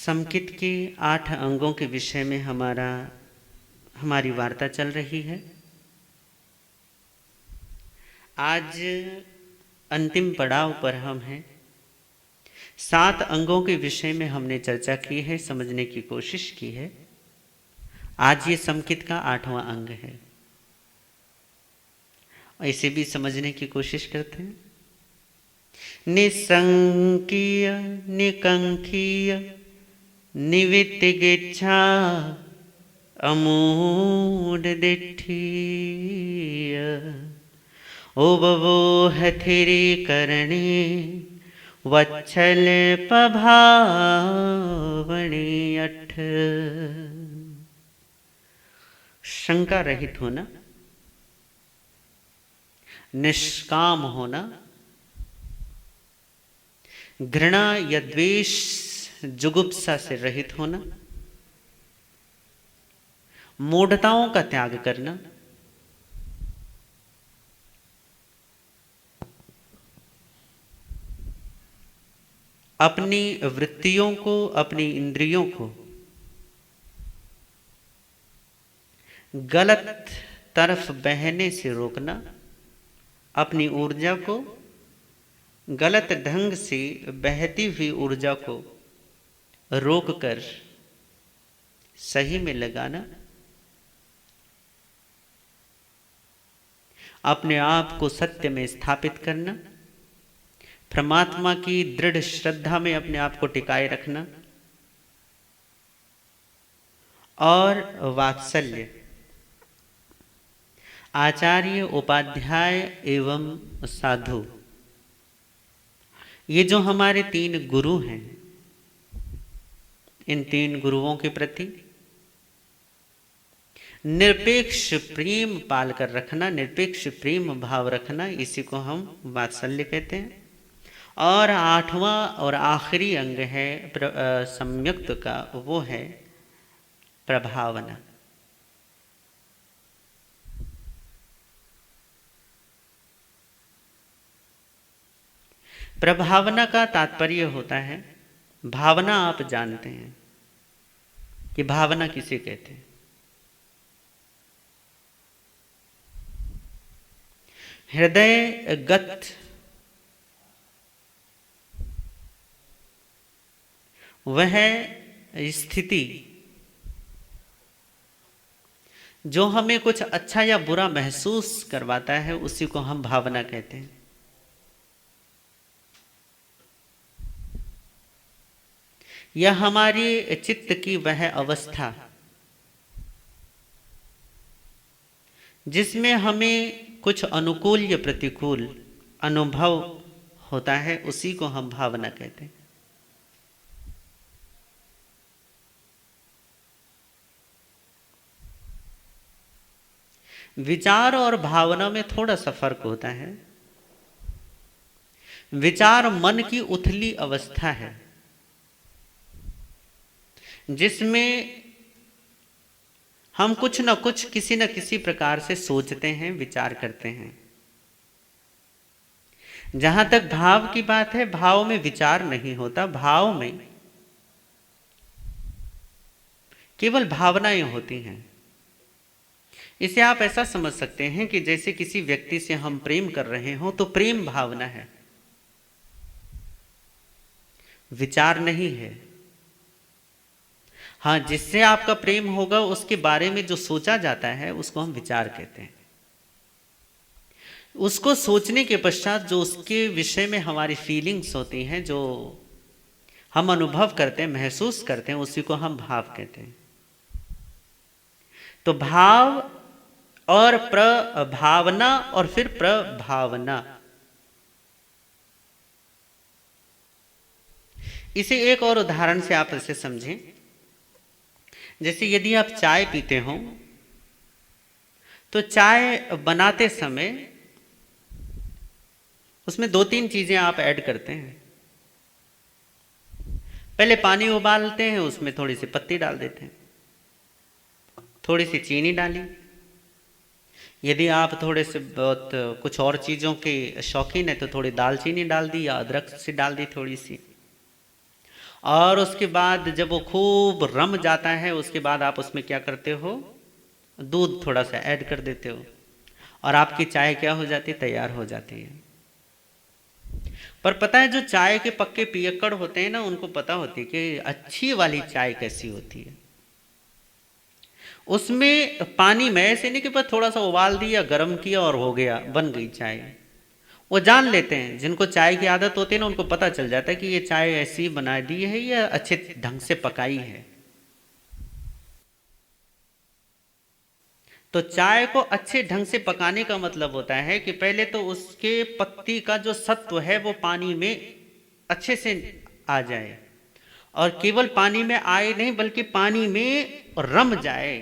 समकित के 8 अंगों के विषय में हमारी वार्ता चल रही है। आज अंतिम पड़ाव पर हम हैं। 7 अंगों के विषय में हमने चर्चा की है, समझने की कोशिश की है। आज ये समकित का 8वां अंग है। ऐसे भी समझने की कोशिश करते हैं। निसंकीय निकंकीय निवित्तिगेच्छा अमूढ़ दिठीय उबवो हथिरी करणे वत्सल पभावणी अठ। शंका रहित होना, निष्काम होना, घृणा या द्वेष जुगुप्सा से रहित होना, मूढ़ताओं का त्याग करना, अपनी वृत्तियों को, अपनी इंद्रियों को गलत तरफ बहने से रोकना, अपनी ऊर्जा को गलत ढंग से बहती हुई ऊर्जा को रोककर सही में लगाना, अपने आप को सत्य में स्थापित करना, परमात्मा की दृढ़ श्रद्धा में अपने आप को टिकाए रखना और वात्सल्य, आचार्य, उपाध्याय एवं साधु, ये जो हमारे 3 गुरु हैं, इन 3 गुरुओं के प्रति निरपेक्ष प्रेम पाल कर रखना, निरपेक्ष प्रेम भाव रखना, इसी को हम वात्सल्य कहते हैं। और 8वां और आखिरी अंग है संयुक्त का, वो है प्रभावना। प्रभावना का तात्पर्य होता है, भावना आप जानते हैं कि भावना किसे कहते हैं। हृदयगत वह स्थिति जो हमें कुछ अच्छा या बुरा महसूस करवाता है, उसी को हम भावना कहते हैं। यह हमारी चित्त की वह अवस्था जिसमें हमें कुछ अनुकूल या प्रतिकूल अनुभव होता है, उसी को हम भावना कहते हैं। विचार और भावना में थोड़ा सा फर्क होता है। विचार मन की उथली अवस्था है जिसमें हम कुछ न कुछ किसी न किसी प्रकार से सोचते हैं, विचार करते हैं। जहां तक भाव की बात है, भाव में विचार नहीं होता, भाव में केवल भावनाएं होती हैं। इसे आप ऐसा समझ सकते हैं कि जैसे किसी व्यक्ति से हम प्रेम कर रहे हो तो प्रेम भावना है, विचार नहीं है। हाँ, जिससे आपका प्रेम होगा उसके बारे में जो सोचा जाता है उसको हम विचार कहते हैं। उसको सोचने के पश्चात जो उसके विषय में हमारी फीलिंग्स होती हैं, जो हम अनुभव करते हैं, महसूस करते हैं, उसी को हम भाव कहते हैं। तो भाव और प्रभावना और फिर प्रभावना, इसे एक और उदाहरण से आप इसे समझें। जैसे यदि आप चाय पीते हो तो चाय बनाते समय उसमें 2-3 चीजें आप ऐड करते हैं। पहले पानी उबालते हैं, उसमें थोड़ी सी पत्ती डाल देते हैं, थोड़ी सी चीनी डाली। यदि आप थोड़े से बहुत कुछ और चीज़ों के शौकीन है तो थोड़ी दालचीनी डाल दी या अदरक से डाल दी थोड़ी सी। और उसके बाद जब वो खूब रम जाता है, उसके बाद आप उसमें क्या करते हो, दूध थोड़ा सा ऐड कर देते हो, और आपकी चाय क्या हो जाती है, तैयार हो जाती है। पर पता है जो चाय के पक्के पियक्कड़ होते हैं ना, उनको पता होती है कि अच्छी वाली चाय कैसी होती है। उसमें पानी में ऐसे नहीं कि बस थोड़ा सा उबाल दिया, गर्म किया और हो गया, बन गई चाय। वो जान लेते हैं, जिनको चाय की आदत होती है ना, उनको पता चल जाता है कि ये चाय ऐसी बना दी है या अच्छे ढंग से पकाई है। तो चाय को अच्छे ढंग से पकाने का मतलब होता है कि पहले तो उसके पत्ती का जो सत्व है वो पानी में अच्छे से आ जाए, और केवल पानी में आए नहीं बल्कि पानी में रम जाए।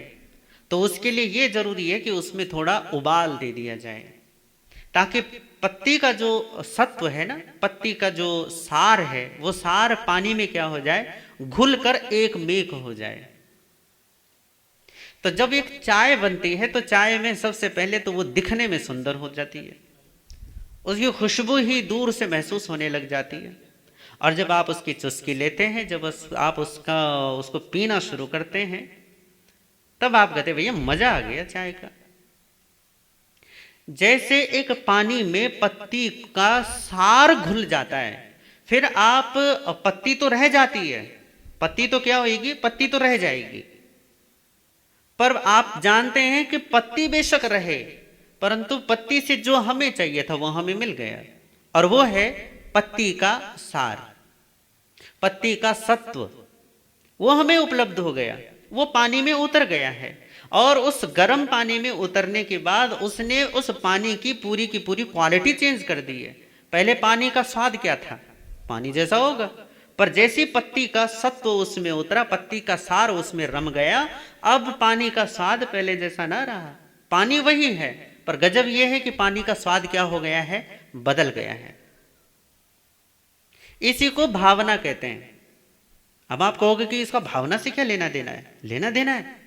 तो उसके लिए ये जरूरी है कि उसमें थोड़ा उबाल दे दिया जाए, ताकि पत्ती का जो सत्व है ना, पत्ती का जो सार है, वो सार पानी में क्या हो जाए, घुल कर एक मेक हो जाए। तो जब एक चाय बनती है तो चाय में सबसे पहले तो वो दिखने में सुंदर हो जाती है, उसकी खुशबू ही दूर से महसूस होने लग जाती है। और जब आप उसकी चुस्की लेते हैं, जब आप उसको पीना शुरू करते हैं, तब आप कहते भैया मजा आ गया चाय का। जैसे एक पानी में पत्ती का सार घुल जाता है, फिर आप, पत्ती तो रह जाती है, पत्ती तो क्या होगी, पत्ती तो रह जाएगी, पर आप जानते हैं कि पत्ती बेशक रहे, परंतु पत्ती से जो हमें चाहिए था वो हमें मिल गया, और वो है पत्ती का सार, पत्ती का सत्व, वो हमें उपलब्ध हो गया, वो पानी में उतर गया है। और उस गर्म पानी में उतरने के बाद उसने उस पानी की पूरी क्वालिटी चेंज कर दी है। पहले पानी का स्वाद क्या था, पानी जैसा होगा, पर जैसी पत्ती का सत्व उसमें उतरा, पत्ती का सार उसमें रम गया, अब पानी का स्वाद पहले जैसा ना रहा। पानी वही है, पर गजब यह है कि पानी का स्वाद क्या हो गया है, बदल गया है। इसी को भावना कहते हैं। अब आप कहोगे कि इसका भावना से क्या लेना देना है, लेना देना है,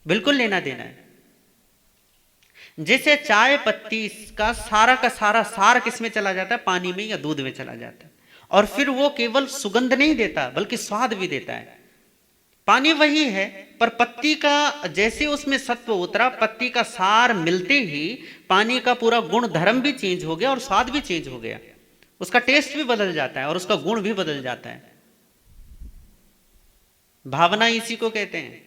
बिल्कुल लेना देना है। जैसे चाय पत्ती का सारा सार किसमें चला जाता है, पानी में या दूध में चला जाता है, और फिर वो केवल सुगंध नहीं देता बल्कि स्वाद भी देता है। पानी वही है, पर पत्ती का जैसे उसमें सत्व उतरा, पत्ती का सार मिलते ही पानी का पूरा गुण धर्म भी चेंज हो गया और स्वाद भी चेंज हो गया, उसका टेस्ट भी बदल जाता है और उसका गुण भी बदल जाता है। भावना इसी को कहते हैं।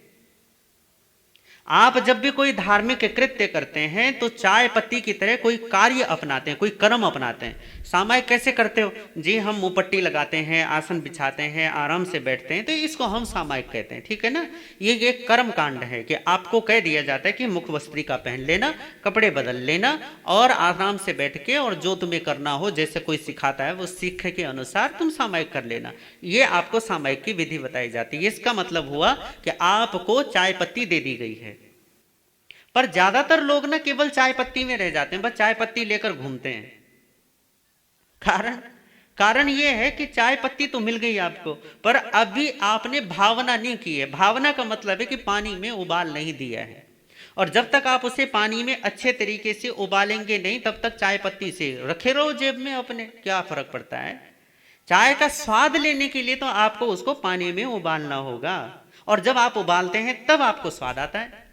आप जब भी कोई धार्मिक कृत्य करते हैं तो चाय पत्ती की तरह कोई कार्य अपनाते हैं, कोई कर्म अपनाते हैं। सामायिक कैसे करते हो जी, हम मुपट्टी लगाते हैं, आसन बिछाते हैं, आराम से बैठते हैं, तो इसको हम सामायिक कहते हैं, ठीक है ना। ये एक कर्म कांड है कि आपको कह दिया जाता है कि मुख वस्त्रिका पहन लेना, कपड़े बदल लेना, और आराम से बैठ के, और जो तुम्हें करना हो जैसे कोई सिखाता है वो सीख के अनुसार तुम सामायिक कर लेना। ये आपको सामायिक की विधि बताई जाती है। इसका मतलब हुआ कि आपको चाय पत्ती दे दी गई है। पर ज्यादातर लोग ना केवल चाय पत्ती में रह जाते हैं, बस चाय पत्ती लेकर घूमते हैं। कारण यह है कि चाय पत्ती तो मिल गई आपको, पर अभी आपने भावना नहीं की है। भावना का मतलब है कि पानी में उबाल नहीं दिया है, और जब तक आप उसे पानी में अच्छे तरीके से उबालेंगे नहीं, तब तक चाय पत्ती से रखे रहो जेब में अपने, क्या फर्क पड़ता है। चाय का स्वाद लेने के लिए तो आपको उसको पानी में उबालना होगा, और जब आप उबालते हैं तब आपको स्वाद आता है।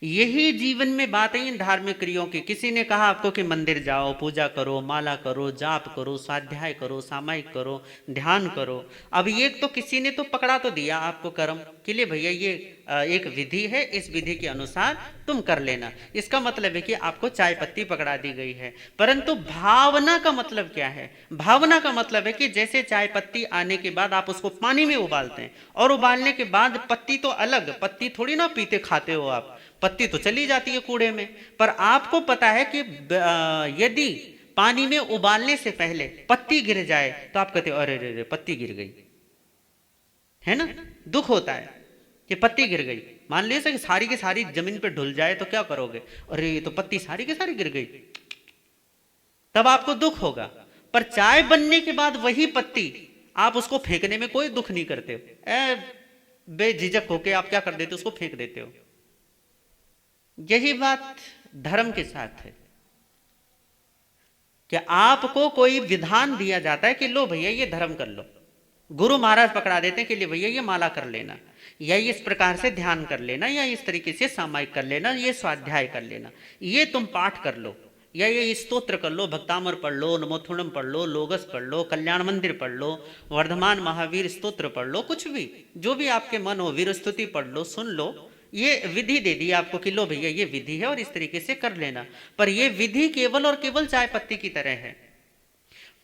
यही जीवन में बात है इन धार्मिक क्रियाओं की। किसी ने कहा आपको कि मंदिर जाओ, पूजा करो, माला करो, जाप करो, स्वाध्याय करो, सामायिक करो, ध्यान करो। अब ये तो किसी ने तो पकड़ा तो दिया आपको कर्म के लिए, भैया ये एक विधि है, इस विधि के अनुसार तुम कर लेना। इसका मतलब है कि आपको चाय पत्ती पकड़ा दी गई है। परंतु भावना का मतलब क्या है? भावना का मतलब है कि जैसे चाय पत्ती आने के बाद आप उसको पानी में उबालते हैं, और उबालने के बाद पत्ती तो अलग, पत्ती थोड़ी ना पीते खाते हो आप, पत्ती तो चली जाती है कूड़े में। पर आपको पता है कि यदि पानी में उबालने से पहले पत्ती गिर जाए तो आप कहते हो अरे रे पत्ती गिर गई, है ना, दुख होता है कि पत्ती गिर गई। मान लीजिए कि सारी की सारी जमीन पे ढुल जाए तो क्या करोगे, अरे ये तो पत्ती सारी की सारी गिर गई, तब आपको दुख होगा। पर चाय बनने के बाद वही पत्ती आप उसको फेंकने में कोई दुख नहीं करते हो, बेझिझक होके आप क्या कर देते हो, उसको फेंक देते हो। यही बात धर्म के साथ है कि आपको कोई विधान दिया जाता है कि लो भैया ये धर्म कर लो, गुरु महाराज पकड़ा देते हैं कि ले भैया ये माला कर लेना, या इस प्रकार से ध्यान कर लेना, या इस तरीके से सामायिक कर लेना, ये स्वाध्याय कर लेना, ये तुम पाठ कर लो, या ये स्तोत्र कर लो, भक्तामर पढ़ लो, नमोथुणम पढ़ लो, लोगस पढ़ लो, कल्याण मंदिर पढ़ लो, वर्धमान महावीर स्तोत्र पढ़ लो, कुछ भी जो भी आपके मन हो, वीर स्तुति पढ़ लो, सुन लो। ये विधि दे दी आपको कि लो भैया ये विधि है और इस तरीके से कर लेना। पर ये विधि केवल और केवल चाय पत्ती की तरह है।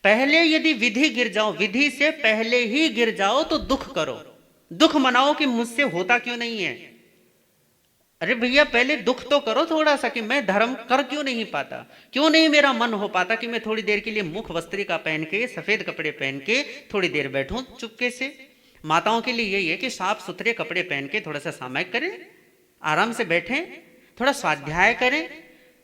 पहले यदि विधि गिर जाओ, विधि से पहले ही गिर जाओ तो दुख करो, दुख मनाओ कि मुझसे होता क्यों नहीं है। अरे भैया पहले दुख तो करो थोड़ा सा कि मैं धर्म कर क्यों नहीं पाता, क्यों नहीं मेरा मन हो पाता कि मैं थोड़ी देर के लिए मुख वस्त्रिका पहन के, सफेद कपड़े पहन के थोड़ी देर बैठूं चुपके से। माताओं के लिए यही है कि साफ सुथरे कपड़े पहन के थोड़ा सा सामायिक करें, आराम से बैठें, थोड़ा स्वाध्याय करें।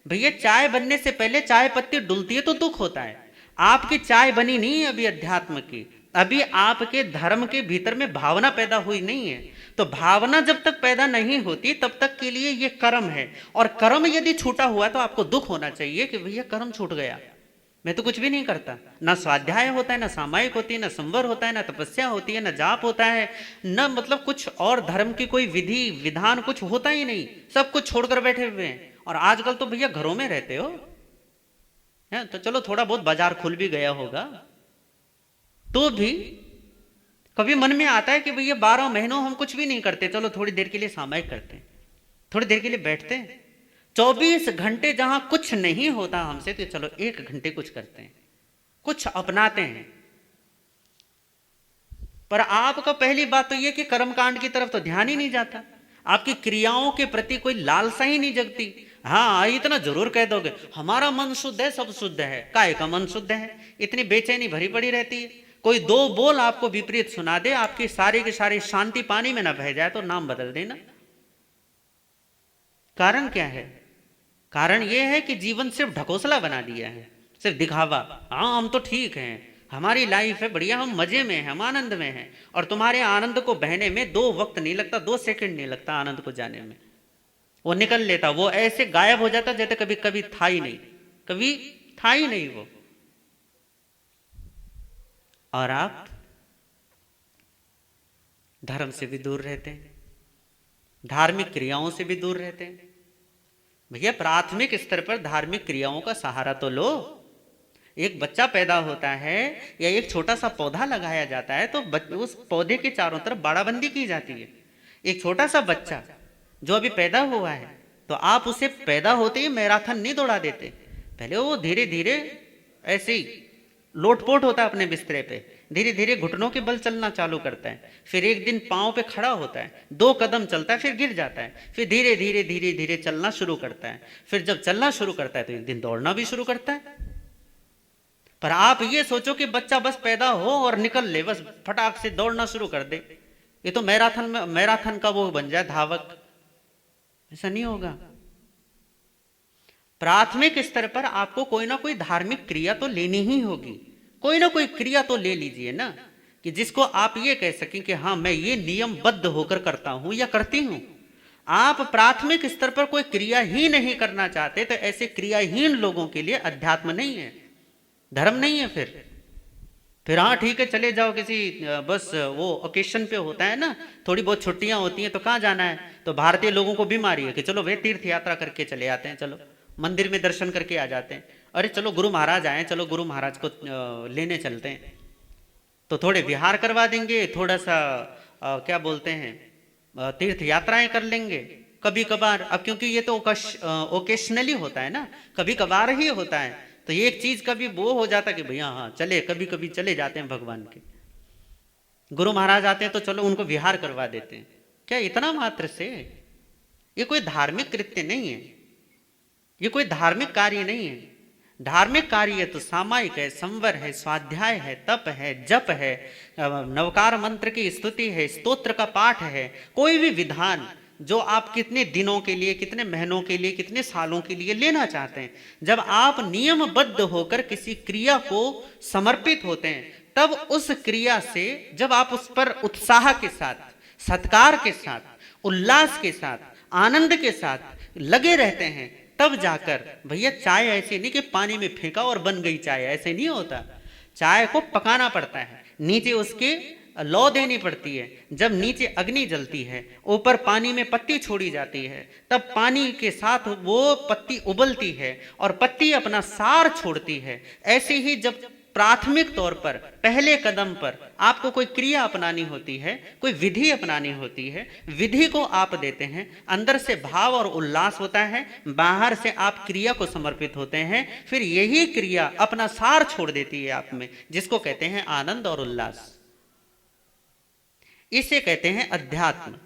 भैया चाय बनने से पहले चाय पत्ती डुलती है तो दुख होता है। आपकी चाय बनी नहीं है अभी अध्यात्म की, अभी आपके धर्म के भीतर में भावना पैदा हुई नहीं है। तो भावना जब तक पैदा नहीं होती तब तक के लिए ये कर्म है, और कर्म यदि छूटा हुआ तो आपको दुख होना चाहिए कि भैया कर्म छूट गया, मैं तो कुछ भी नहीं करता। ना स्वाध्याय होता है, ना सामायिक होती है, ना संवर होता है, ना तपस्या होती है, ना जाप होता है, न मतलब कुछ और धर्म की कोई विधि विधान कुछ होता ही नहीं, सब कुछ छोड़कर बैठे हुए हैं। और आजकल तो भैया घरों में रहते हो है, तो चलो थोड़ा बहुत बाजार खुल भी गया होगा तो भी कभी मन में आता है कि भैया 12 महीनों हम कुछ भी नहीं करते, चलो थोड़ी देर के लिए सामायिक करते हैं, थोड़ी देर के लिए बैठते हैं। 24 घंटे जहां कुछ नहीं होता हमसे, तो चलो 1 घंटे कुछ करते हैं, कुछ अपनाते हैं। पर आपका पहली बात तो यह कि कर्मकांड की तरफ तो ध्यान ही नहीं जाता, आपकी क्रियाओं के प्रति कोई लालसा ही नहीं जगती। हाँ इतना जरूर कह दोगे हमारा मन शुद्ध है, सब शुद्ध है, काय का मन शुद्ध है, इतनी बेचैनी भरी पड़ी रहती है। कोई 2 बोल आपको विपरीत सुना दे, आपकी सारी की सारी शांति पानी में ना बह जाए तो नाम बदल देना। कारण क्या है? कारण यह है कि जीवन सिर्फ ढकोसला बना दिया है, सिर्फ दिखावा। हाँ हम तो ठीक हैं, हमारी लाइफ है बढ़िया, हम मजे में हैं, हम आनंद में हैं। और तुम्हारे आनंद को बहने में 2 वक्त नहीं लगता, 2 सेकंड नहीं लगता आनंद को जाने में, वो निकल लेता, वो ऐसे गायब हो जाता जैसे कभी कभी था ही नहीं, कभी था ही नहीं वो। और आप धर्म से भी दूर रहते हैं, धार्मिक क्रियाओं से भी दूर रहते हैं। भैया प्राथमिक स्तर पर धार्मिक क्रियाओं का सहारा तो लो। एक बच्चा पैदा होता है या एक छोटा सा पौधा लगाया जाता है तो उस पौधे के चारों तरफ बाड़ाबंदी की जाती है। एक छोटा सा बच्चा जो अभी पैदा हुआ है तो आप उसे पैदा होते ही मैराथन नहीं दौड़ा देते, पहले वो धीरे धीरे ऐसे ही लोटपोट होता है अपने बिस्तरे पे, धीरे धीरे घुटनों के बल चलना चालू करता है, फिर एक दिन पांव पे खड़ा होता है, 2 कदम चलता है, फिर गिर जाता है, फिर धीरे धीरे धीरे धीरे चलना शुरू करता है, फिर जब चलना शुरू करता है तो एक दिन दौड़ना भी शुरू करता है। पर आप ये सोचो कि बच्चा बस पैदा हो और निकल ले, बस फटाक से दौड़ना शुरू कर दे, ये तो मैराथन का वो बन जाए धावक, ऐसा नहीं होगा। प्राथमिक स्तर पर आपको कोई ना कोई धार्मिक क्रिया तो लेनी ही होगी, कोई ना कोई क्रिया तो ले लीजिए ना, कि जिसको आप ये कह सकें कि हाँ मैं ये नियमबद्ध होकर करता हूं या करती हूं। आप प्राथमिक स्तर पर कोई क्रिया ही नहीं करना चाहते तो ऐसे क्रियाहीन लोगों के लिए अध्यात्म नहीं है, धर्म नहीं है। फिर हाँ ठीक है चले जाओ किसी, बस वो ओकेशन पे होता है ना, थोड़ी बहुत छुट्टियां होती हैं तो कहाँ जाना है, तो भारतीय लोगों को बीमारी है कि चलो वे तीर्थ यात्रा करके चले आते हैं, चलो मंदिर में दर्शन करके आ जाते हैं, अरे चलो गुरु महाराज आए, चलो गुरु महाराज को लेने चलते हैं, तो थोड़े विहार करवा देंगे, थोड़ा सा क्या बोलते हैं तीर्थ यात्राएं कर लेंगे कभी कभार। अब क्योंकि ये तो ओकेशनली होता है ना, कभी कभार ही होता है, तो ये एक चीज कभी वो हो जाता कि भैया हाँ चले, कभी कभी चले जाते हैं भगवान के। गुरु महाराज आते हैं तो चलो उनको विहार करवा देते हैं, क्या इतना मात्र से? ये कोई धार्मिक कृत्य नहीं है, ये कोई धार्मिक कार्य नहीं है। धार्मिक कार्य तो सामायिक है, संवर है, स्वाध्याय है, तप है, जप है, नवकार मंत्र की स्तुति है, स्तोत्र का पाठ है, कोई भी विधान जो आप कितने दिनों के लिए, कितने महीनों के लिए, कितने सालों के लिए लेना चाहते हैं, जब आप नियमबद्ध होकर किसी क्रिया को समर्पित होते हैं, तब उस क्रिया से जब आप उस पर उत्साह के साथ, सत्कार के साथ, उल्लास के साथ, आनंद के साथ लगे रहते हैं, तब जाकर भैया चाय ऐसे नहीं कि पानी में फेंका और बन गई चाय, ऐसे नहीं होता। चाय को पकाना पड़ता है, नीचे उसके लौ देनी पड़ती है। जब नीचे अग्नि जलती है, ऊपर पानी में पत्ती छोड़ी जाती है, तब पानी के साथ वो पत्ती उबलती है और पत्ती अपना सार छोड़ती है। ऐसे ही जब प्राथमिक तौर पर पहले कदम पर आपको कोई क्रिया अपनानी होती है, कोई विधि अपनानी होती है, विधि को आप देते हैं, अंदर से भाव और उल्लास होता है, बाहर से आप क्रिया को समर्पित होते हैं, फिर यही क्रिया अपना सार छोड़ देती है आप में, जिसको कहते हैं आनंद और उल्लास। इसे कहते हैं अध्यात्म।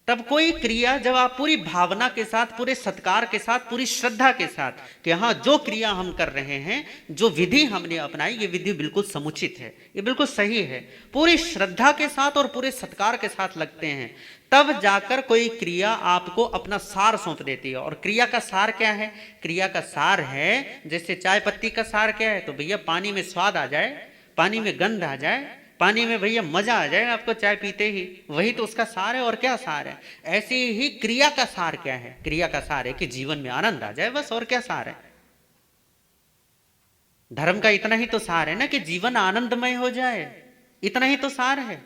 तब कोई क्रिया जब आप पूरी भावना के साथ, पूरे सत्कार के साथ, पूरी श्रद्धा के साथ कि हाँ जो क्रिया हम कर रहे हैं, जो विधि हमने अपनाई, ये विधि बिल्कुल समुचित है, ये बिल्कुल सही है, पूरी श्रद्धा के साथ और पूरे सत्कार के साथ लगते हैं, तब जाकर कोई क्रिया आपको अपना सार सौंप देती है। और क्रिया का सार क्या है? क्रिया का सार है, जैसे चाय पत्ती का सार क्या है? तो भैया पानी में स्वाद आ जाए, पानी में गंध आ जाए, पानी में भैया मजा आ जाए आपको चाय पीते ही, वही तो उसका सार है। और क्या सार है? ऐसे ही क्रिया का सार क्या है? क्रिया का सार है कि जीवन में आनंद आ जाए, बस। और क्या सार है? धर्म का इतना ही तो सार है ना कि जीवन आनंदमय हो जाए, इतना ही तो सार है।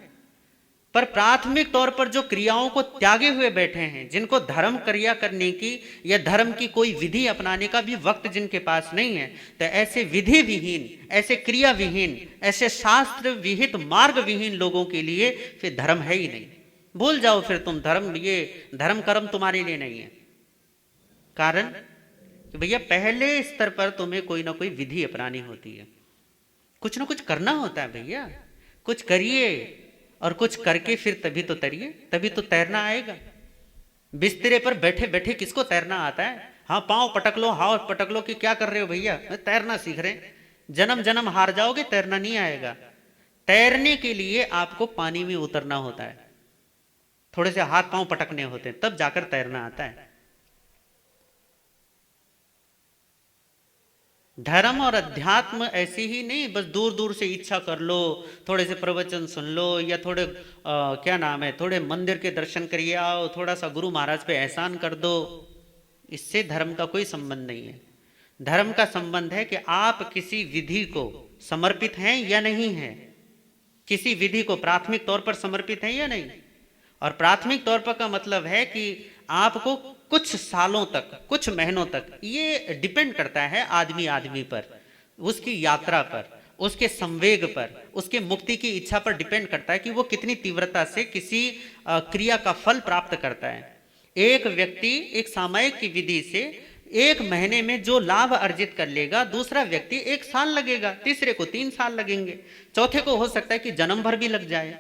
पर प्राथमिक तौर पर जो क्रियाओं को त्यागे हुए बैठे हैं, जिनको धर्म क्रिया करने की या धर्म की कोई विधि अपनाने का भी वक्त जिनके पास नहीं है, तो ऐसे विधि विहीन, ऐसे क्रिया विहीन, ऐसे शास्त्र विहित मार्ग विहीन लोगों के लिए फिर धर्म है ही नहीं। भूल जाओ फिर तुम धर्म, ये धर्म कर्म तुम्हारे लिए नहीं है। कारण कि भैया पहले स्तर पर तुम्हें कोई ना कोई विधि अपनानी होती है, कुछ ना कुछ करना होता है भैया। कुछ करिए और कुछ करके फिर तभी तो तैरिए, तभी तो तैरना आएगा। बिस्तरे पर बैठे बैठे किसको तैरना आता है? हाँ पाँव पटक लो, हाँ पटक लो कि क्या कर रहे हो भैया? तैरना सीख रहे हैं। जन्म जन्म हार जाओगे, तैरना नहीं आएगा। तैरने के लिए आपको पानी में उतरना होता है, थोड़े से हाथ पाँव पटकने होते हैं, तब जाकर तैरना आता है। धर्म और अध्यात्म ऐसी ही नहीं बस दूर दूर से इच्छा कर लो, थोड़े से प्रवचन सुन लो, या थोड़े क्या नाम है, थोड़े मंदिर के दर्शन करिए आओ, थोड़ा सा गुरु महाराज पे एहसान कर दो। इससे धर्म का कोई संबंध नहीं है। धर्म का संबंध है कि आप किसी विधि को समर्पित हैं या नहीं है, किसी विधि को प्राथमिक तौर पर समर्पित हैं या नहीं। और प्राथमिक तौर पर का मतलब है कि आपको कुछ सालों तक, कुछ महीनों तक, ये डिपेंड करता है आदमी आदमी पर, उसकी यात्रा पर, उसके संवेग पर, उसके मुक्ति की इच्छा पर डिपेंड करता है कि वो कितनी तीव्रता से किसी क्रिया का फल प्राप्त करता है। एक व्यक्ति एक सामयिक की विधि से 1 महीने में जो लाभ अर्जित कर लेगा, दूसरा व्यक्ति 1 साल लगेगा, तीसरे को 3 साल लगेंगे, चौथे को हो सकता है कि जन्म भर भी लग जाए।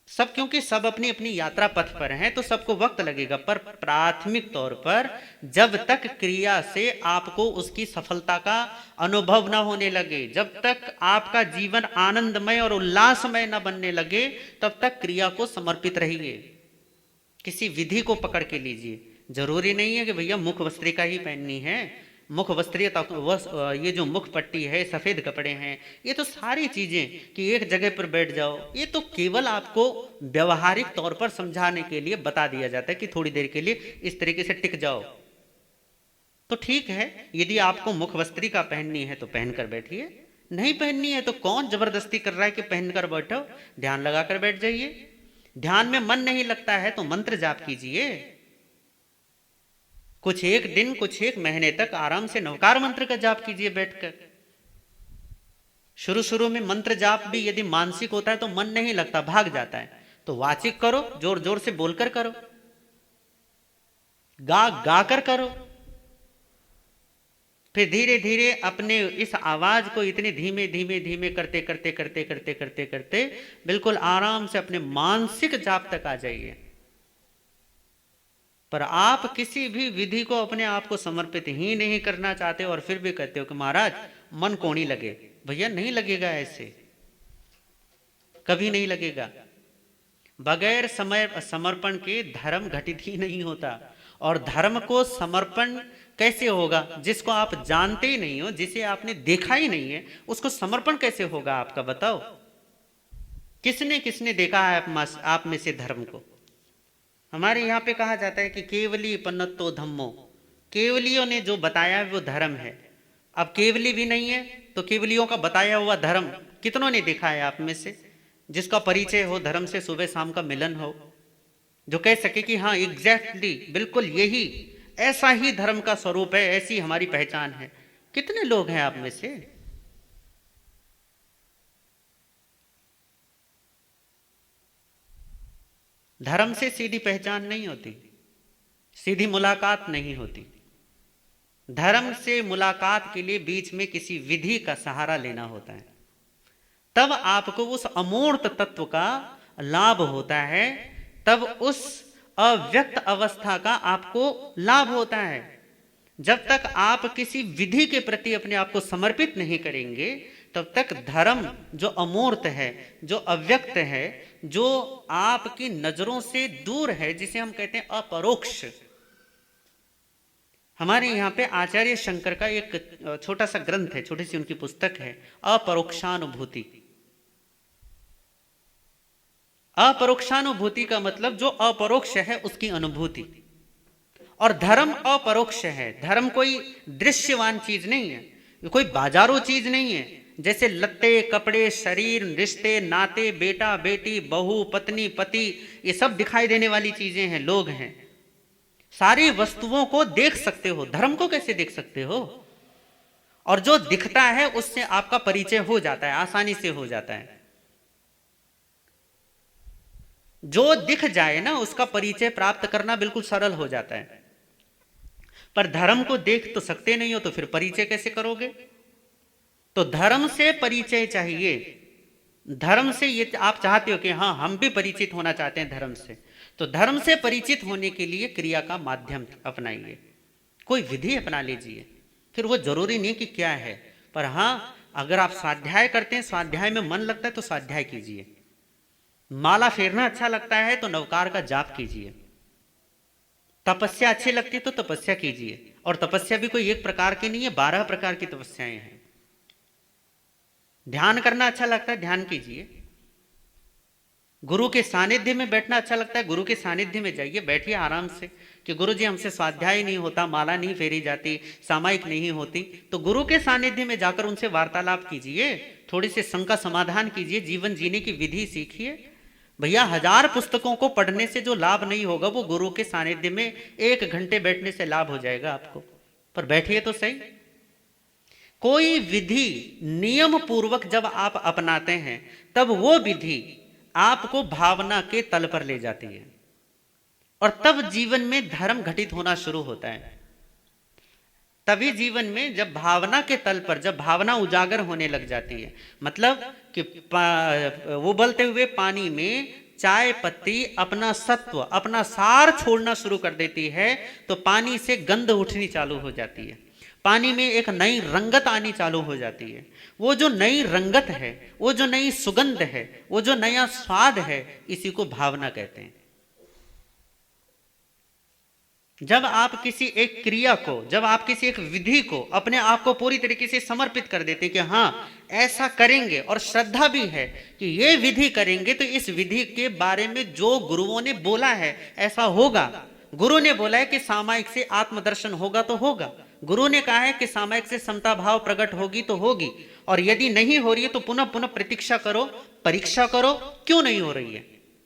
सब क्योंकि सब अपनी अपनी यात्रा पथ पर हैं, तो सबको वक्त लगेगा। पर प्राथमिक तौर पर जब तक क्रिया से आपको उसकी सफलता का अनुभव न होने लगे, जब तक आपका जीवन आनंदमय और उल्लासमय न बनने लगे, तब तक क्रिया को समर्पित रहिए। किसी विधि को पकड़ के लीजिए। जरूरी नहीं है कि भैया मुख वस्त्रिका ही पहननी है, मुख वस्त्रीयता, ये जो मुख पट्टी है, सफ़ेद कपड़े हैं, ये तो सारी चीज़ें कि एक जगह पर बैठ जाओ, ये तो केवल आपको व्यवहारिक तौर पर समझाने के लिए बता दिया जाता है कि थोड़ी देर के लिए इस तरीके से टिक जाओ। तो ठीक है, यदि आपको मुख वस्त्रिका पहननी है तो पहनकर बैठिए, नहीं पहननी है तो कौन जबरदस्ती कर रहा है कि पहनकर बैठो। ध्यान लगाकर बैठ जाइए। ध्यान में मन नहीं लगता है तो मंत्र जाप कीजिए। कुछ एक दिन, कुछ एक महीने तक आराम से नवकार मंत्र का जाप कीजिए बैठकर। शुरू शुरू में मंत्र जाप भी यदि मानसिक होता है तो मन नहीं लगता, भाग जाता है, तो वाचिक करो, जोर जोर से बोलकर करो, गा कर करो। फिर धीरे धीरे अपने इस आवाज को इतने धीमे धीमे धीमे करते करते करते करते करते करते बिल्कुल आराम से अपने मानसिक जाप तक आ जाइए। पर आप किसी भी विधि को अपने आप को समर्पित ही नहीं करना चाहते और फिर भी कहते हो कि महाराज मन को नहीं लगे। भैया नहीं लगेगा, ऐसे कभी नहीं लगेगा। बगैर समर्पण के धर्म घटित ही नहीं होता। और धर्म को समर्पण कैसे होगा? जिसको आप जानते ही नहीं हो, जिसे आपने देखा ही नहीं है, उसको समर्पण कैसे होगा आपका? बताओ, किसने किसने देखा है आप में से धर्म को? हमारे यहाँ पे कहा जाता है कि केवली पन्नतो धम्मो, केवलियों ने जो बताया वो धर्म है। अब केवली भी नहीं है तो केवलियों का बताया हुआ धर्म कितनों ने देखा है आप में से? जिसका परिचय हो धर्म से, सुबह शाम का मिलन हो, जो कह सके कि हाँ एग्जैक्टली बिल्कुल यही ऐसा ही धर्म का स्वरूप है, ऐसी हमारी पहचान है। कितने लोग हैं आप में से? धर्म से सीधी पहचान नहीं होती, सीधी मुलाकात नहीं होती। धर्म से मुलाकात के लिए बीच में किसी विधि का सहारा लेना होता है, तब आपको उस अमूर्त तत्व का लाभ होता है, तब उस अव्यक्त अवस्था का आपको लाभ होता है। जब तक आप किसी विधि के प्रति अपने आप को समर्पित नहीं करेंगे, तब तक धर्म जो अमूर्त है, जो अव्यक्त है, जो आपकी नजरों से दूर है, जिसे हम कहते हैं अपरोक्ष। हमारे यहाँ पे आचार्य शंकर का एक छोटा सा ग्रंथ है, छोटी सी उनकी पुस्तक है, अपरोक्षानुभूति। अपरोक्षानुभूति का मतलब जो अपरोक्ष है उसकी अनुभूति। और धर्म अपरोक्ष है। धर्म कोई दृश्यवान चीज नहीं है, कोई बाजारू चीज नहीं है। जैसे लत्ते, कपड़े, शरीर, रिश्ते, नाते, बेटा बेटी, बहू, पत्नी, पति, ये सब दिखाई देने वाली चीजें हैं, लोग हैं। सारी वस्तुओं को देख सकते हो, धर्म को कैसे देख सकते हो? और जो दिखता है उससे आपका परिचय हो जाता है, आसानी से हो जाता है। जो दिख जाए ना, उसका परिचय प्राप्त करना बिल्कुल सरल हो जाता है। पर धर्म को देख तो सकते नहीं हो, तो फिर परिचय कैसे करोगे? तो धर्म से परिचय चाहिए। धर्म से ये आप चाहते हो कि हाँ हम भी परिचित होना चाहते हैं धर्म से, तो धर्म से परिचित होने के लिए क्रिया का माध्यम अपनाइए, कोई विधि अपना लीजिए। फिर वो जरूरी नहीं कि क्या है, पर हाँ अगर आप स्वाध्याय करते हैं, स्वाध्याय में मन लगता है तो स्वाध्याय कीजिए। माला फेरना अच्छा लगता है तो नवकार का जाप कीजिए। तपस्या अच्छी लगती है तो तपस्या कीजिए। और तपस्या भी कोई एक प्रकार की नहीं है, 12 प्रकार की तपस्याएं हैं। ध्यान करना अच्छा लगता है, ध्यान कीजिए। गुरु के सानिध्य में बैठना अच्छा लगता है, गुरु के सानिध्य में जाइए, बैठिए आराम से कि गुरु जी हमसे स्वाध्याय नहीं होता, माला नहीं फेरी जाती, सामायिक नहीं होती, तो गुरु के सानिध्य में जाकर उनसे वार्तालाप कीजिए, थोड़ी से शंका समाधान कीजिए, जीवन जीने की विधि सीखिए। भैया 1000 पुस्तकों को पढ़ने से जो लाभ नहीं होगा, वो गुरु के सानिध्य में 1 घंटे बैठने से लाभ हो जाएगा आपको। पर बैठिए तो सही। कोई विधि नियम पूर्वक जब आप अपनाते हैं, तब वो विधि आपको भावना के तल पर ले जाती है, और तब जीवन में धर्म घटित होना शुरू होता है। तभी जीवन में जब भावना के तल पर, जब भावना उजागर होने लग जाती है, मतलब कि वो बोलते हुए पानी में चाय पत्ती अपना सत्व, अपना सार छोड़ना शुरू कर देती है, तो पानी से गंध उठनी चालू हो जाती है, पानी में एक नई रंगत आनी चालू हो जाती है। वो जो नई रंगत है, वो जो नई सुगंध है, वो जो नया स्वाद है, इसी को भावना कहते हैं। जब आप किसी एक क्रिया को, जब आप किसी एक विधि को अपने आप को पूरी तरीके से समर्पित कर देते हैं कि हाँ ऐसा करेंगे, और श्रद्धा भी है कि ये विधि करेंगे तो इस विधि के बारे में जो गुरुओं ने बोला है ऐसा होगा। गुरु ने बोला है कि सामायिक से आत्मदर्शन होगा तो होगा, गुरु ने कहा है कि सामायिक से समता भाव प्रकट होगी तो होगी, और यदि नहीं हो रही है तो पुनः पुनः प्रतीक्षा करो, परीक्षा करो, क्यों नहीं हो रही है,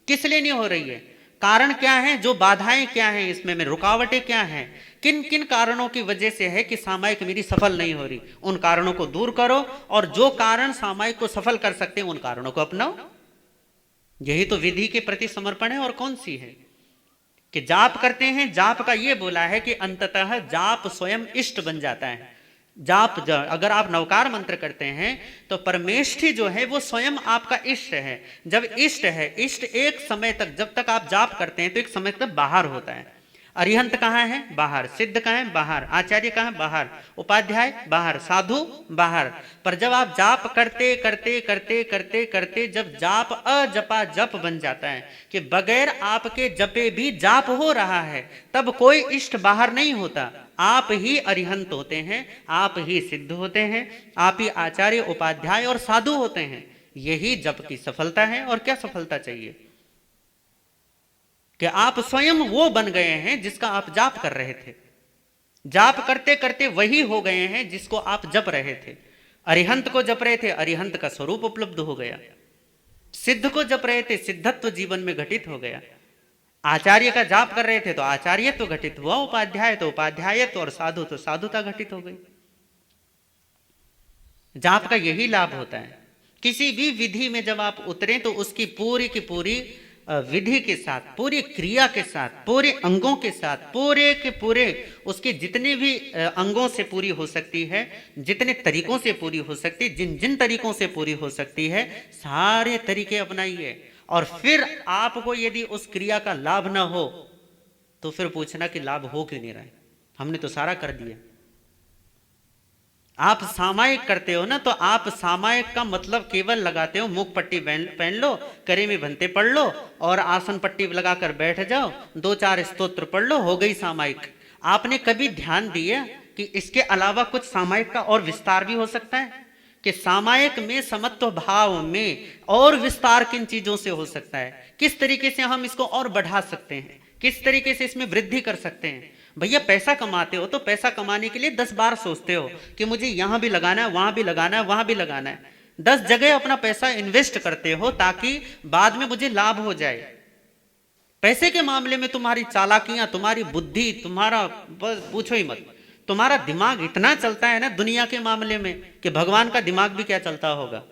किस लिए नहीं हो रही है, कारण क्या है, जो बाधाएं क्या हैं, इसमें में रुकावटें क्या हैं, किन किन कारणों की वजह से है कि सामायिक मेरी सफल नहीं हो रही, उन कारणों को दूर करो, और जो कारण सामायिक को सफल कर सकते हैं उन कारणों को अपनाओ। यही तो विधि के प्रति समर्पण है। और कौन सी है कि जाप करते हैं, जाप का ये बोला है कि अंततः जाप स्वयं इष्ट बन जाता है। जाप अगर आप नवकार मंत्र करते हैं तो परमेष्ठी जो है वो स्वयं आपका इष्ट है। जब इष्ट है, इष्ट एक समय तक, जब तक आप जाप करते हैं तो एक समय तक बाहर होता है। अरिहंत कहाँ है? बाहर। सिद्ध कहाँ है? बाहर। आचार्य कहाँ है? बाहर। उपाध्याय बाहर। साधु बाहर। पर जब आप जाप करते करते करते करते करते जब जाप अजपा जप बन जाता है कि बगैर आपके जपे भी जाप हो रहा है, तब कोई इष्ट बाहर नहीं होता, आप ही अरिहंत होते हैं, आप ही सिद्ध होते हैं, आप ही आचार्य, उपाध्याय और साधु होते हैं। यही जप की सफलता है। और क्या सफलता चाहिए कि आप स्वयं वो बन गए हैं जिसका आप जाप कर रहे थे, जाप करते करते वही हो गए हैं जिसको आप जप रहे थे। अरिहंत को जप रहे थे, अरिहंत का स्वरूप उपलब्ध हो गया। सिद्ध को जप रहे थे, सिद्धत्व जीवन में घटित हो गया। आचार्य का जाप कर रहे थे तो आचार्य तो घटित हुआ, उपाध्याय तो उपाध्याय तो, और साधु तो साधुता घटित हो गई। जाप का यही लाभ होता है। किसी भी विधि में जब आप उतरें तो उसकी पूरी की पूरी विधि के साथ, पूरी क्रिया के साथ, पूरे अंगों के साथ, पूरे के पूरे उसके जितने भी अंगों से पूरी हो सकती है, जितने तरीकों से पूरी हो सकती है, जिन जिन तरीकों से पूरी हो सकती है, सारे तरीके अपनाइए। और फिर आपको यदि उस क्रिया का लाभ ना हो तो फिर पूछना कि लाभ हो क्यों नहीं रहा है, हमने तो सारा कर दिया। आप सामायिक करते हो ना, तो आप सामायिक का मतलब केवल लगाते हो, मुख पट्टी पहन लो, करे में भंते पढ़ लो और आसन पट्टी लगाकर बैठ जाओ, 2-4 स्तोत्र पढ़ लो, हो गई सामायिक। आपने कभी ध्यान दिया कि इसके अलावा कुछ सामायिक का और विस्तार भी हो सकता है? कि सामायिक में समत्व भाव में और विस्तार किन चीजों से हो सकता है, किस तरीके से हम इसको और बढ़ा सकते हैं, किस तरीके से इसमें वृद्धि कर सकते हैं। भैया पैसा कमाते हो तो पैसा कमाने के लिए 10 बार सोचते हो कि मुझे यहां भी लगाना है, वहां भी लगाना है, वहां भी लगाना है। 10 जगह अपना पैसा इन्वेस्ट करते हो ताकि बाद में मुझे लाभ हो जाए। पैसे के मामले में तुम्हारी चालाकियां, तुम्हारी बुद्धि, तुम्हारा पूछो ही मत। तुम्हारा दिमाग इतना चलता है ना दुनिया के मामले में कि भगवान का दिमाग भी क्या चलता होगा।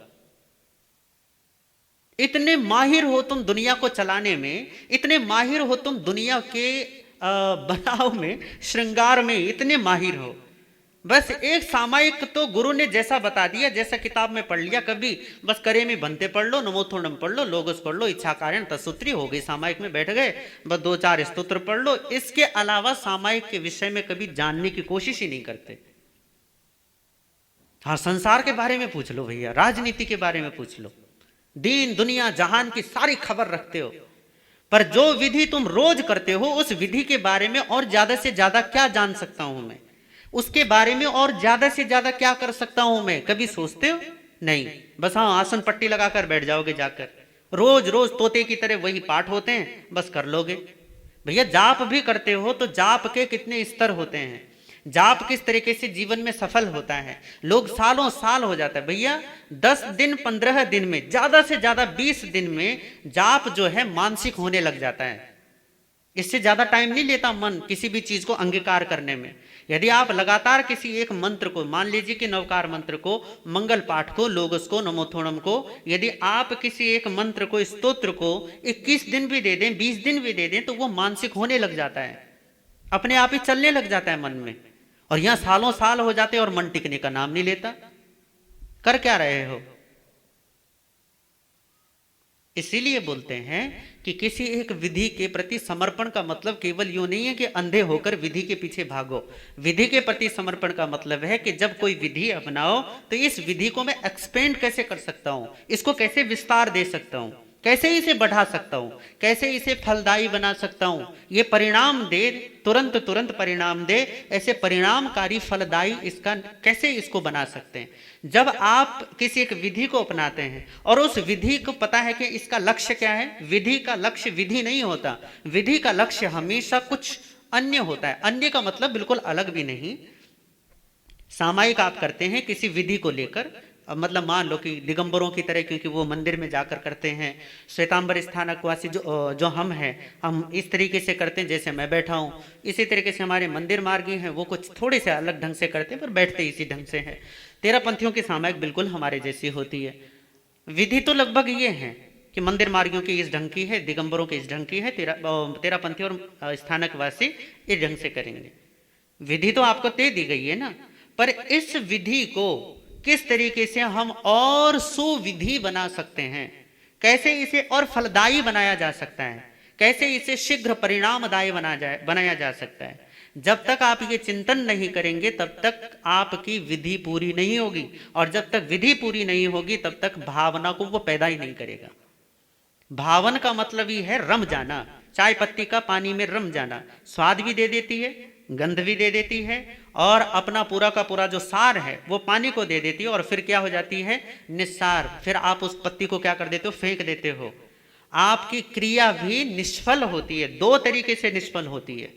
इतने माहिर हो तुम दुनिया को चलाने में, इतने माहिर हो तुम दुनिया के बनाव में, श्रृंगार में इतने माहिर हो। बस एक सामायिक तो गुरु ने जैसा बता दिया, जैसा किताब में पढ़ लिया, कभी बस करे में बनते पढ़ लो, नमोथोड़म पढ़ लो, लोगस पढ़ लो, इच्छा कारण तत्सूत्री हो गई, सामायिक में बैठ गए, बस 2-4 स्तोत्र पढ़ लो। इसके अलावा सामायिक के विषय में कभी जानने की कोशिश ही नहीं करते। हाँ, संसार के बारे में पूछ लो भैया, राजनीति के बारे में पूछ लो, दीन दुनिया जहान की सारी खबर रखते हो, पर जो विधि तुम रोज करते हो उस विधि के बारे में और ज्यादा से ज्यादा क्या जान सकता हूं मैं, उसके बारे में और ज्यादा से ज्यादा क्या कर सकता हूं मैं, कभी सोचते हो? नहीं, बस हाँ आसन पट्टी लगाकर बैठ जाओगे जाकर, रोज रोज तोते की तरह वही पाठ होते हैं, बस कर लोगे। भैया जाप भी करते हो तो जाप के कितने स्तर होते हैं, जाप किस तरीके से जीवन में सफल होता है। लोग सालों साल हो जाता है भैया, 10 दिन 15 दिन में, ज्यादा से ज्यादा 20 दिन में जाप जो है मानसिक होने लग जाता है। इससे ज्यादा टाइम नहीं लेता मन किसी भी चीज को अंगीकार करने में। यदि आप लगातार किसी एक मंत्र को, मान लीजिए कि नवकार मंत्र को, मंगल पाठ को, लोगस को, नमोथोणम को, यदि आप किसी एक मंत्र को, स्तोत्र को 21 दिन भी दे दें, 20 दिन भी दे दें, तो वो मानसिक होने लग जाता है, अपने आप ही चलने लग जाता है मन में। और यहां सालों साल हो जाते और मन टिकने का नाम नहीं लेता। कर क्या रहे हो? इसीलिए बोलते हैं कि किसी एक विधि के प्रति समर्पण का मतलब केवल यूं नहीं है कि अंधे होकर विधि के पीछे भागो। विधि के प्रति समर्पण का मतलब है कि जब कोई विधि अपनाओ तो इस विधि को मैं एक्सपेंड कैसे कर सकता हूं, इसको कैसे विस्तार दे सकता हूं, कैसे इसे बढ़ा सकता हूं, कैसे इसे फलदायी बना सकता हूं, ये परिणाम दे, तुरंत तुरंत परिणाम दे, ऐसे परिणामकारी फलदायी इसका कैसे इसको बना सकते हैं। जब आप किसी एक विधि को अपनाते हैं और उस विधि को पता है कि इसका लक्ष्य क्या है, विधि का लक्ष्य विधि नहीं होता, विधि का लक्ष्य हमेशा कुछ अन्य होता है। अन्य का मतलब बिल्कुल अलग भी नहीं। सामायिक आप करते हैं किसी विधि को लेकर, मतलब मान लो कि दिगंबरों की तरह, क्योंकि वो मंदिर में जाकर करते हैं, श्वेतांबर स्थानकवासी जो हम हैं, हम इस तरीके से करते हैं जैसे मैं बैठा हूँ। इसी तरीके से हमारे मंदिर मार्गी हैं, वो कुछ थोड़े से अलग ढंग से करते हैं पर बैठते इसी ढंग से हैं। 13 पंथियों की सामायिक बिल्कुल हमारे जैसी होती है। विधि तो लगभग ये है कि मंदिर मार्गियों की इस ढंग की है, दिगंबरों की इस ढंग की है, 13 पंथी और स्थानकवासी इस ढंग से करेंगे। विधि तो आपको दे दी गई है ना, पर इस विधि को किस तरीके से हम और सुविधि बना सकते हैं, कैसे इसे और फलदायी बनाया जा सकता है, कैसे इसे शीघ्र परिणामदायी बनाया जा सकता है। जब तक आप ये चिंतन नहीं करेंगे तब तक आपकी विधि पूरी नहीं होगी, और जब तक विधि पूरी नहीं होगी तब तक भावना को वो पैदा ही नहीं करेगा। भावन का मतलब ही है रम जाना, चाय पत्ती का पानी में रम जाना, स्वाद भी दे देती है, गंध भी दे देती है, और अपना पूरा का पूरा जो सार है वो पानी को दे देती है, और फिर क्या हो जाती है, निस्सार। फिर आप उस पत्ती को क्या कर देते हो, फेंक देते हो। आपकी क्रिया भी निष्फल होती है, 2 तरीके से निष्फल होती है।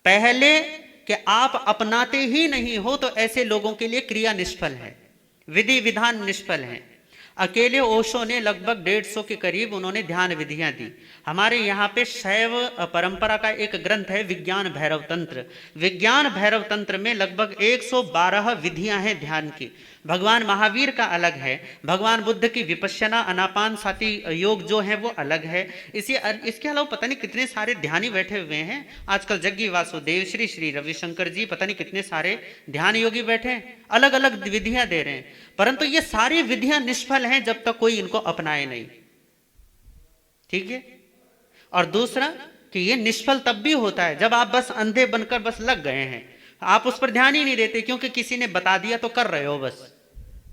पहले कि आप अपनाते ही नहीं हो तो ऐसे लोगों के लिए क्रिया निष्फल है, विधि विधान निष्फल है। अकेले ओशो ने लगभग 150 के करीब उन्होंने ध्यान विधियां दी। हमारे यहाँ पे शैव परंपरा का एक ग्रंथ है विज्ञान भैरव तंत्र। विज्ञान भैरव तंत्र में लगभग 112 विधियां हैं ध्यान की। भगवान महावीर का अलग है, भगवान बुद्ध की विपश्यना अनापान साति योग जो है वो अलग है। इसके अलावा पता नहीं कितने सारे ध्यानी बैठे हुए हैं आजकल। जग्गी वासुदेव, श्री श्री रविशंकर जी, पता नहीं कितने सारे ध्यान योगी बैठे हैं, अलग अलग विधियां दे रहे हैं। परंतु ये सारी विधियां निष्फल हैं जब तक कोई इनको अपनाए नहीं। ठीक है। और दूसरा कि ये निष्फल तब भी होता है जब आप बस अंधे बनकर बस लग गए हैं, आप उस पर ध्यान ही नहीं देते क्योंकि किसी ने बता दिया तो कर रहे हो बस।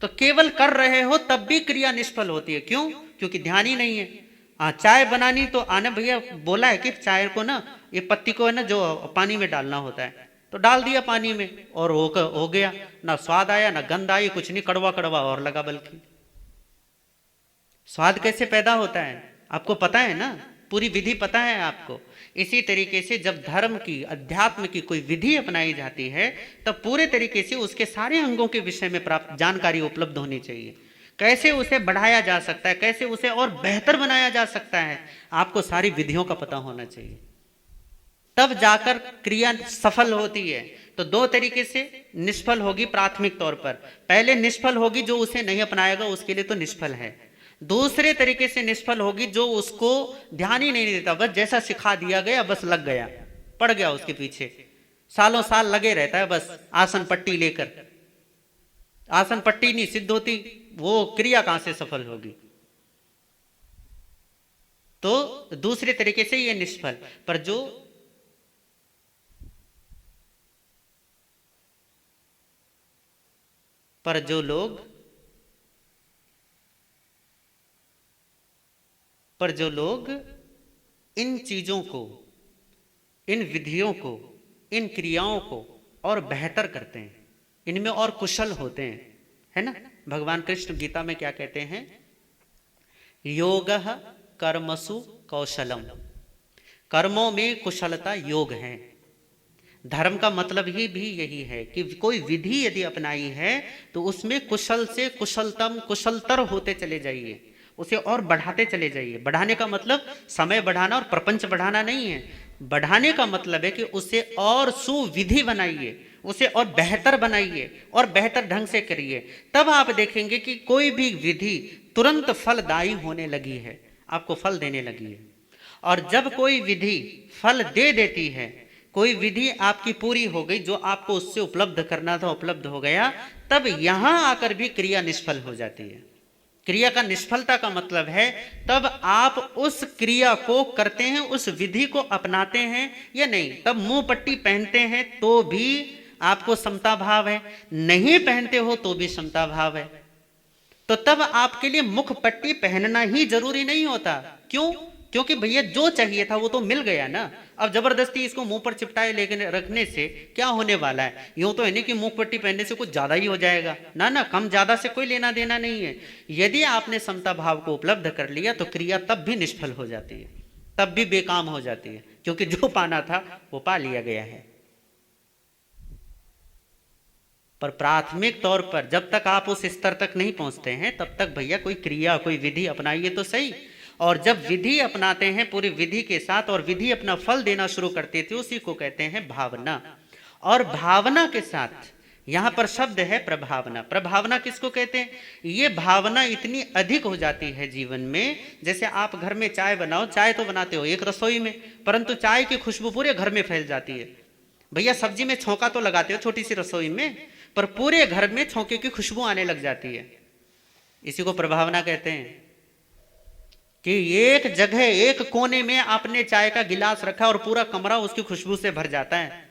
तो केवल कर रहे हो तब भी क्रिया निष्फल होती है। क्यों? क्योंकि ध्यान ही नहीं है। हाँ, चाय बनानी तो आने भैया बोला है कि चाय को ना, ये पत्ती को है ना जो पानी में डालना होता है, तो डाल दिया पानी में और हो गया, ना स्वाद आया ना गंध आई, कुछ नहीं, कड़वा कड़वा और लगा। बल्कि स्वाद कैसे पैदा होता है आपको पता है ना, पूरी विधि पता है आपको। इसी तरीके से जब धर्म की, अध्यात्म की कोई विधि अपनाई जाती है तब पूरे तरीके से उसके सारे अंगों के विषय में प्राप्त जानकारी उपलब्ध होनी चाहिए। कैसे उसे बढ़ाया जा सकता है, कैसे उसे और बेहतर बनाया जा सकता है, आपको सारी विधियों का पता होना चाहिए। तब जाकर क्रिया सफल होती है। तो दो तरीके से निष्फल होगी प्राथमिक तौर पर। पहले निष्फल होगी जो उसे नहीं अपनाएगा, उसके लिए तो निष्फल है। दूसरे तरीके से निष्फल होगी जो उसको ध्यान ही नहीं देता, बस जैसा सिखा दिया गया बस लग गया, पड़ गया उसके पीछे, सालों साल लगे रहता है बस आसन पट्टी लेकर। आसन पट्टी नहीं सिद्ध होती, वो क्रिया कहां से सफल होगी। तो दूसरे तरीके से ये निष्फल। पर जो लोग इन चीजों को, इन विधियों को, इन क्रियाओं को और बेहतर करते हैं, इनमें और कुशल होते हैं, है ना। भगवान कृष्ण गीता में क्या कहते हैं? योगः कर्मसु कौशलम। कर्मों में कुशलता योग है। धर्म का मतलब ही भी यही है कि कोई विधि यदि अपनाई है तो उसमें कुशल से कुशलतम, कुशलतर होते चले जाइए, उसे और बढ़ाते चले जाइए। बढ़ाने का मतलब समय बढ़ाना और प्रपंच बढ़ाना नहीं है। बढ़ाने का मतलब है कि उसे और सुविधि बनाइए, उसे और बेहतर बनाइए और बेहतर ढंग से करिए। तब आप देखेंगे कि कोई भी विधि तुरंत फलदायी होने लगी है, आपको फल देने लगी है। और जब कोई विधि फल दे देती है, कोई विधि आपकी पूरी हो गई, जो आपको उससे उपलब्ध करना था उपलब्ध हो गया, तब यहां आकर भी क्रिया निष्फल हो जाती है। क्रिया का निष्फलता का मतलब है तब आप उस क्रिया को करते हैं, उस विधि को अपनाते हैं या नहीं। तब मुंह पट्टी पहनते हैं तो भी आपको समता भाव है, नहीं पहनते हो तो भी समता भाव है। तो तब आपके लिए मुख पट्टी पहनना ही जरूरी नहीं होता। क्यों? क्योंकि भैया जो चाहिए था वो तो मिल गया ना। अब जबरदस्ती इसको मुंह पर चिपटाए लेकर रखने से क्या होने वाला है? यूं तो है नहीं कि मुंह पट्टी पहनने से कुछ ज्यादा ही हो जाएगा, ना ना, कम ज्यादा से कोई लेना देना नहीं है। यदि आपने समता भाव को उपलब्ध कर लिया तो क्रिया तब भी निष्फल हो जाती है, तब भी बेकाम हो जाती है, क्योंकि जो पाना था वो पा लिया गया है। पर प्राथमिक तौर पर जब तक आप उस स्तर तक नहीं पहुंचते हैं तब तक भैया कोई क्रिया, कोई विधि अपनाइए तो सही। और जब विधि अपनाते हैं पूरी विधि के साथ और विधि अपना फल देना शुरू करती थी, उसी को कहते हैं भावना। और भावना के साथ यहां पर शब्द है प्रभावना। प्रभावना किसको कहते हैं? ये भावना इतनी अधिक हो जाती है जीवन में। जैसे आप घर में चाय बनाओ, चाय तो बनाते हो एक रसोई में, परंतु चाय की खुशबू पूरे घर में फैल जाती है। भैया सब्जी में छौंका तो लगाते हो छोटी सी रसोई में, पर पूरे घर में छौंके की खुशबू आने लग जाती है। इसी को प्रभावना कहते हैं कि एक जगह, एक कोने में आपने चाय का गिलास रखा और पूरा कमरा उसकी खुशबू से भर जाता है।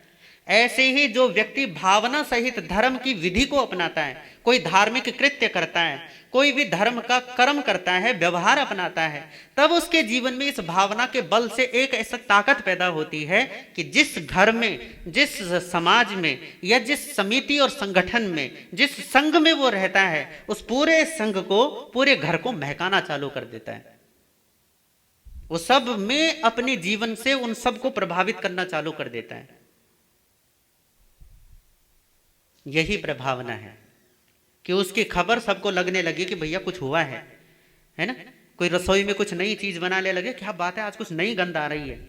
ऐसे ही जो व्यक्ति भावना सहित धर्म की विधि को अपनाता है, कोई धार्मिक कृत्य करता है, कोई भी धर्म का कर्म करता है, व्यवहार अपनाता है, तब उसके जीवन में इस भावना के बल से एक ऐसा ताकत पैदा होती है कि जिस घर में, जिस समाज में या जिस समिति और संगठन में, जिस संघ में वो रहता है, उस पूरे संघ को, पूरे घर को महकाना चालू कर देता है। वो सब में अपने जीवन से उन सब को प्रभावित करना चालू कर देता है। यही प्रभावना है कि उसकी खबर सबको लगने लगी कि भैया कुछ हुआ है। है ना। कोई रसोई में कुछ नई चीज बनाने लगे, क्या बात है आज कुछ नई गंध आ रही है,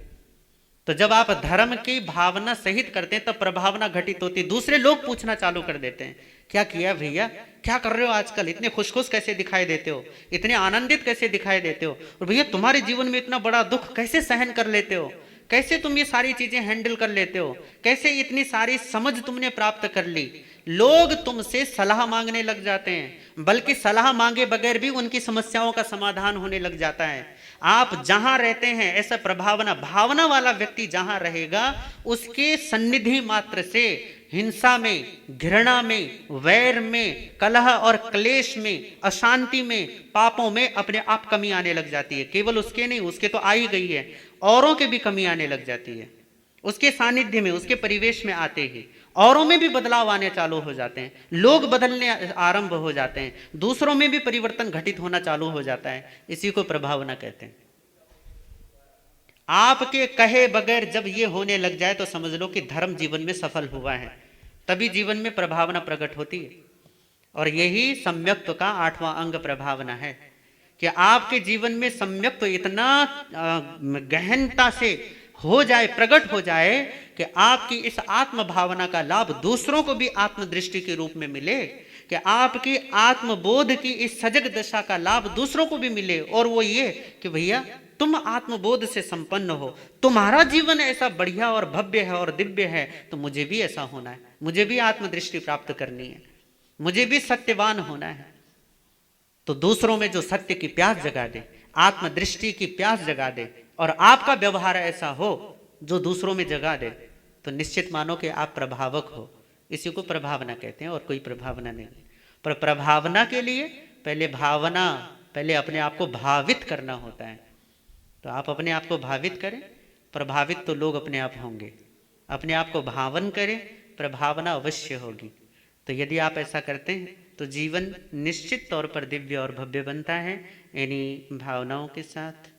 तो जब आप धर्म की भावना सहित करते हैं तब प्रभावना घटित होती है। दूसरे लोग पूछना चालू कर देते हैं, क्या किया भैया, क्या कर रहे हो आजकल, इतने खुश खुश कैसे दिखाई देते हो, इतने आनंदित कैसे दिखाई देते हो, और भैया तुम्हारे जीवन में इतना बड़ा दुख कैसे सहन कर लेते हो, कैसे तुम ये सारी चीजें हैंडल कर लेते हो, कैसे इतनी सारी समझ तुमने प्राप्त कर ली। लोग तुमसे सलाह मांगने लग जाते हैं, बल्कि सलाह मांगे बगैर भी उनकी समस्याओं का समाधान होने लग जाता है। आप जहां रहते हैं ऐसा प्रभावना भावना वाला व्यक्ति जहां रहेगा, उसके सन्निधि मात्र से हिंसा में, घृणा में, वैर में, कलह और क्लेश में, अशांति में, पापों में अपने आप कमी आने लग जाती है। केवल उसके नहीं, उसके तो आ ही गई है, औरों के भी कमी आने लग जाती है। उसके सानिध्य में, उसके परिवेश में आते ही औरों में भी बदलाव आने चालू हो जाते हैं, लोग बदलने आरंभ हो जाते हैं, दूसरों में भी परिवर्तन घटित होना चालू हो जाता है। इसी को प्रभावना कहते हैं। आपके कहे बगैर जब ये होने लग जाए तो समझ लो कि धर्म जीवन में सफल हुआ है, तभी जीवन में प्रभावना प्रकट होती है। और यही सम्यक्त्व का 8वां अंग प्रभावना है कि आपके जीवन में सम्यक्त्व इतना गहनता से हो जाए, प्रकट हो जाए कि आपकी इस आत्म भावना का लाभ दूसरों को भी आत्मदृष्टि के रूप में मिले, कि आपकी आत्मबोध की इस सजग दशा का लाभ दूसरों को भी मिले। और वो ये कि भैया तुम आत्मबोध से संपन्न हो, तुम्हारा जीवन ऐसा बढ़िया और भव्य है और दिव्य है, तो मुझे भी ऐसा होना है, मुझे भी आत्मदृष्टि प्राप्त करनी है, मुझे भी सत्यवान होना है। तो दूसरों में जो सत्य की प्यास जगा दे, आत्मदृष्टि की प्यास जगा दे, और आपका व्यवहार ऐसा हो जो दूसरों में जगा दे, तो निश्चित मानो कि आप प्रभावक हो। इसी को प्रभावना कहते हैं, और कोई प्रभावना नहीं। पर प्रभावना के लिए पहले अपने आप को भावित करना होता है। तो आप अपने आप को भावित करें, प्रभावित तो लोग अपने आप होंगे। अपने आप को भावन करें, प्रभावना अवश्य होगी। तो यदि आप ऐसा करते हैं तो जीवन निश्चित तौर पर दिव्य और भव्य बनता है। इन्हीं भावनाओं के साथ